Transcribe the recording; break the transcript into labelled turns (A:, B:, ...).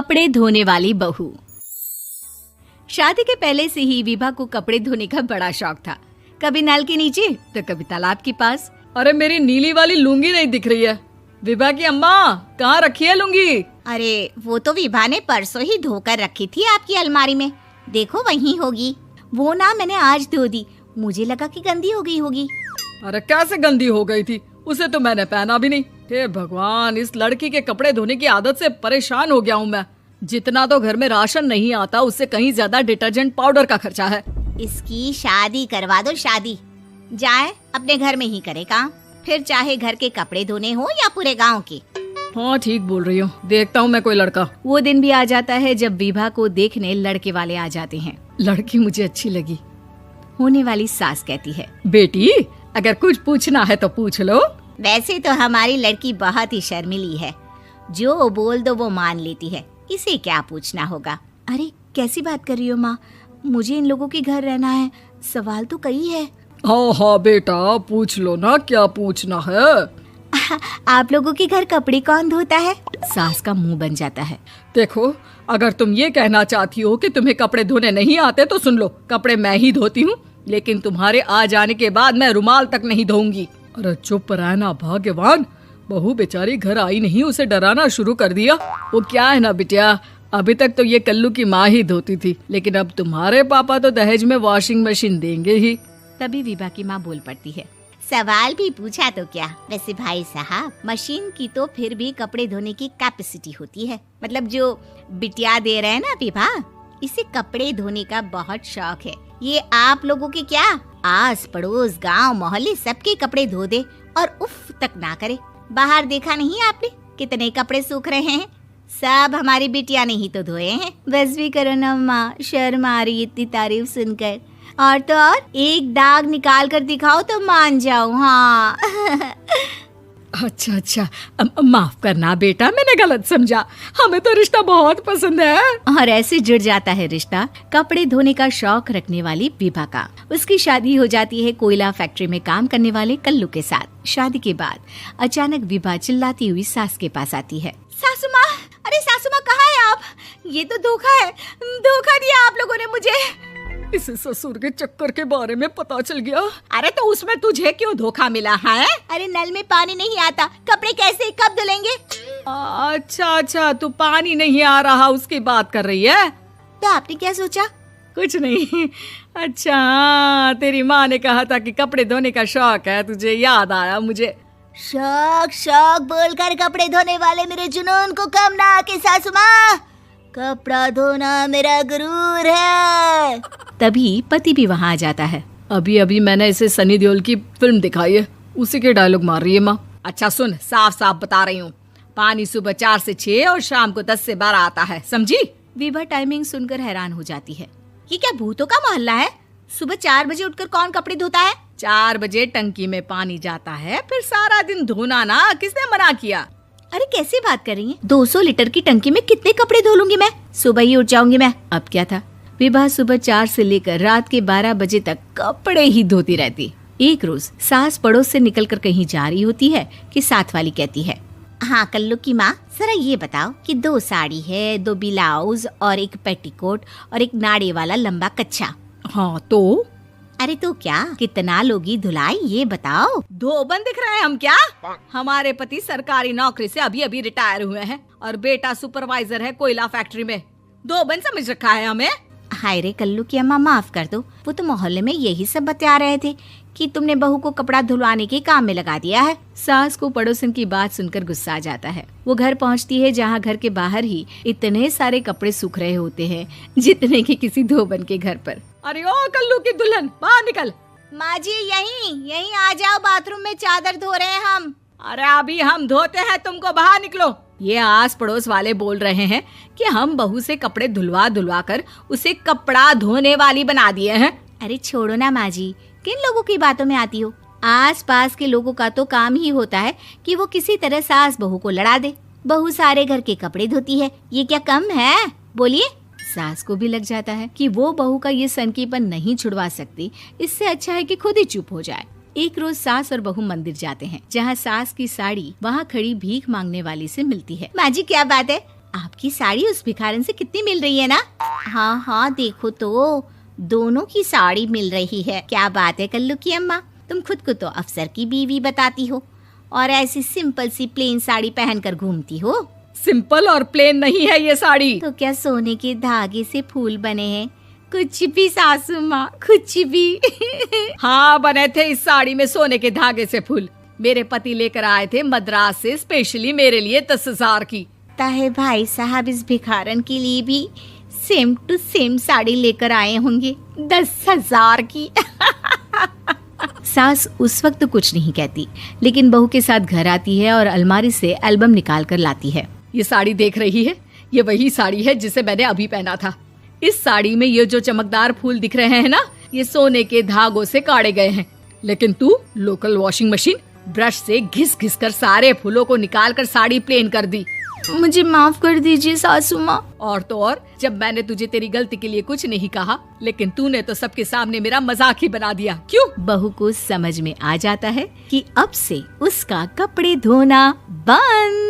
A: कपड़े धोने वाली बहू। शादी के पहले से ही विभा को कपड़े धोने का बड़ा शौक था। कभी नल के नीचे तो कभी तालाब के पास।
B: अरे मेरी नीली वाली लुंगी नहीं दिख रही है। विभा की अम्मा, कहाँ रखी है लुंगी?
C: अरे वो तो विभा ने परसों ही धोकर रखी थी आपकी अलमारी में, देखो वहीं होगी। वो ना मैंने आज धो दी, मुझे लगा कि गंदी हो गई होगी।
B: अरे कैसे गंदी हो गई थी? उसे तो मैंने पहना भी नहीं। हे भगवान, इस लड़की के कपड़े धोने की आदत से परेशान हो गया हूँ मैं। जितना तो घर में राशन नहीं आता, उससे कहीं ज्यादा डिटर्जेंट पाउडर का खर्चा है।
C: इसकी शादी करवा दो, शादी जाए अपने घर में ही करे काम, फिर चाहे घर के कपड़े धोने हो या पूरे गांव के।
B: हाँ ठीक बोल रही हो, देखता हूँ मैं कोई लड़का।
A: वो दिन भी आ जाता है जब विभा को देखने लड़के वाले आ जाते हैं।
B: लड़की मुझे अच्छी लगी।
A: होने वाली सास कहती है,
B: बेटी अगर कुछ पूछना है तो पूछ लो।
C: वैसे तो हमारी लड़की बहुत ही शर्मिली है, जो बोल दो वो मान लेती है, इसे क्या पूछना होगा।
A: अरे कैसी बात कर रही हो माँ, मुझे इन लोगों के घर रहना है, सवाल तो कई है।
B: हाँ हाँ बेटा, पूछ लो ना, क्या पूछना है।
A: आप लोगों के घर कपड़े कौन धोता है? सास का मुंह बन जाता है।
B: देखो, अगर तुम ये कहना चाहती हो कि तुम्हें कपड़े धोने नहीं आते तो सुन लो, कपड़े मैं ही धोती हूँ, लेकिन तुम्हारे आ जाने के बाद मैं रुमाल तक नहीं धोऊंगी। अरे चुप रहना भाग्यवान, बहू बेचारी घर आई नहीं, उसे डराना शुरू कर दिया। वो क्या है ना बिटिया, अभी तक तो ये कल्लू की माँ ही धोती थी, लेकिन अब तुम्हारे पापा तो दहेज में वॉशिंग मशीन देंगे ही।
A: तभी विभा की माँ बोल पड़ती है,
C: सवाल भी पूछा तो क्या। वैसे भाई साहब, मशीन की तो फिर भी कपड़े धोने की कैपेसिटी होती है, मतलब जो बिटिया दे रहे हैं ना विभा, इसे कपड़े धोने का बहुत शौक है। ये आप लोगों के क्या, आस पड़ोस गांव मोहल्ले सबके कपड़े धो दे और उफ तक ना करे। बाहर देखा नहीं आपने कितने कपड़े सूख रहे हैं, सब हमारी बिटिया ने ही तो धोए हैं।
A: बस भी करो ना माँ, शर्म आ रही इतनी तारीफ सुनकर। और तो और एक दाग निकाल कर दिखाओ तो मान जाओ। हाँ
B: अच्छा अच्छा, माफ करना बेटा, मैंने गलत समझा। हमें तो रिश्ता बहुत पसंद है।
A: और ऐसे जुड़ जाता है रिश्ता कपड़े धोने का शौक रखने वाली विभा का। उसकी शादी हो जाती है कोयला फैक्ट्री में काम करने वाले कल्लू के साथ। शादी के बाद अचानक विभा चिल्लाती हुई सास के पास आती है।
C: सासू माँ, अरे सासू माँ कहाँ है आप? ये तो धोखा है, धोखा दिया आप लोगों ने मुझे।
B: इसे ससुर के चक्कर के बारे में पता चल गया।
C: अरे तो उसमें तुझे क्यों धोखा मिला है? अरे नल में पानी नहीं आता, कपड़े कैसे कब धुलेंगे?
B: अच्छा अच्छा, तू पानी नहीं आ रहा उसकी बात कर रही है।
C: तो आपने क्या सोचा?
B: कुछ नहीं। अच्छा, तेरी माँ ने कहा था कि कपड़े धोने का शौक है तुझे, याद आया मुझे।
C: शौक शौक बोलकर कपड़े धोने वाले मेरे जुनून को कम ना आके सासू माँ, कपड़ा धोना मेरा गुरूर है।
A: तभी पति भी वहाँ आ जाता है।
B: अभी अभी मैंने इसे सनी देओल की फिल्म दिखाई है, उसी के डायलॉग मार रही है माँ। अच्छा सुन, साफ साफ बता रही हूँ, पानी सुबह 4 से 6 और शाम को 10 से 12 आता है, समझी?
A: विभा टाइमिंग सुनकर हैरान हो जाती है।
C: ये क्या भूतों का मोहल्ला है? सुबह 4 बजे उठकर कौन कपड़े धोता है?
B: 4 बजे टंकी में पानी जाता है, फिर सारा दिन धोना ना, किसने मना किया?
A: अरे कैसी बात कर रही हैं? 200 लीटर की टंकी में कितने कपड़े धो लूंगी मैं, सुबह ही उठ जाऊंगी मैं। अब क्या था, विभा सुबह 4 से लेकर रात के 12 बजे तक कपड़े ही धोती रहती। एक रोज सास पड़ोस से निकलकर कहीं जा रही होती है कि साथ वाली कहती है,
C: हाँ कल्लू की माँ, जरा ये बताओ कि 2 साड़ी है, 2 ब्लाउज और एक पेटीकोट और एक नाड़े वाला लंबा कच्छा।
B: हाँ तो?
C: अरे तो क्या, कितना लोगी धुलाई ये बताओ।
B: धोबन दिख रहे हैं हम क्या? हमारे पति सरकारी नौकरी से अभी अभी रिटायर हुए हैं और बेटा सुपरवाइजर है कोयला फैक्ट्री में। धोबन समझ रखा है हमें।
C: हाय रे कल्लू की अम्मा, माफ कर दो, वो तो मोहल्ले में यही सब बता रहे थे कि तुमने बहू को कपड़ा धुलवाने के काम में लगा दिया है।
A: सास को पड़ोसन की बात सुनकर गुस्सा आ जाता है। वो घर पहुंचती है जहां घर के बाहर ही इतने सारे कपड़े सूख रहे होते हैं जितने कि किसी धोबन के घर पर।
B: अरे ओ कल्लू की दुल्हन, बाहर निकल।
C: माँ जी यहीं आ जाओ, बाथरूम में चादर धो रहे हैं हम।
B: अरे अभी हम धोते हैं, तुमको बाहर निकलो। ये आस पड़ोस वाले बोल रहे हैं कि हम बहू से कपड़े धुलवा धुलवा कर उसे कपड़ा धोने वाली बना दिए हैं।
A: अरे छोड़ो ना माँ जी, किन लोगों की बातों में आती हो? आस पास के लोगों का तो काम ही होता है कि वो किसी तरह सास बहू को लड़ा दे। बहू सारे घर के कपड़े धोती है, ये क्या कम है? बोलिए। सास को भी लग जाता है कि वो बहू का ये सनकीपन नहीं छुड़वा सकती, इससे अच्छा है कि खुद ही चुप हो जाए। एक रोज सास और बहू मंदिर जाते हैं, जहाँ सास की साड़ी वहाँ खड़ी भीख मांगने वाली से मिलती है।
C: माँ जी क्या बात है, आपकी साड़ी उस भिखारन से कितनी मिल रही है ना? हाँ हाँ देखो तो, दोनों की साड़ी मिल रही है। क्या बात है कल्लू की अम्मा, तुम खुद को तो अफसर की बीवी बताती हो और ऐसी सिंपल सी प्लेन साड़ी पहनकर घूमती हो।
B: सिंपल और प्लेन नहीं है ये साड़ी।
C: तो क्या सोने के धागे से फूल बने हैं? कुछ भी सासू माँ, कुछ भी।
B: हाँ बने थे इस साड़ी में सोने के धागे से फूल। मेरे पति लेकर आए थे मद्रास से स्पेशली मेरे लिए 10,000 की।
C: ताहे भाई साहब इस भिखारन के लिए भी सेम टू सेम साड़ी लेकर आए होंगे 10,000 की।
A: सास उस वक्त तो कुछ नहीं कहती, लेकिन बहू के साथ घर आती है और अलमारी से एल्बम निकाल कर लाती है।
B: ये साड़ी देख रही है, ये वही साड़ी है जिसे मैंने अभी पहना था। इस साड़ी में ये जो चमकदार फूल दिख रहे हैं ना, ये सोने के धागों से काढ़े गए हैं। लेकिन तू लोकल वॉशिंग मशीन ब्रश से घिस घिस कर सारे फूलों को निकाल कर साड़ी प्लेन कर दी।
A: मुझे माफ कर दीजिए सासू माँ।
B: और तो और, जब मैंने तुझे तेरी गलती के लिए कुछ नहीं कहा, लेकिन तूने तो सबके सामने मेरा मजाक ही बना दिया। क्यों?
A: बहू को समझ में आ जाता है कि अब से उसका कपड़े धोना बंद।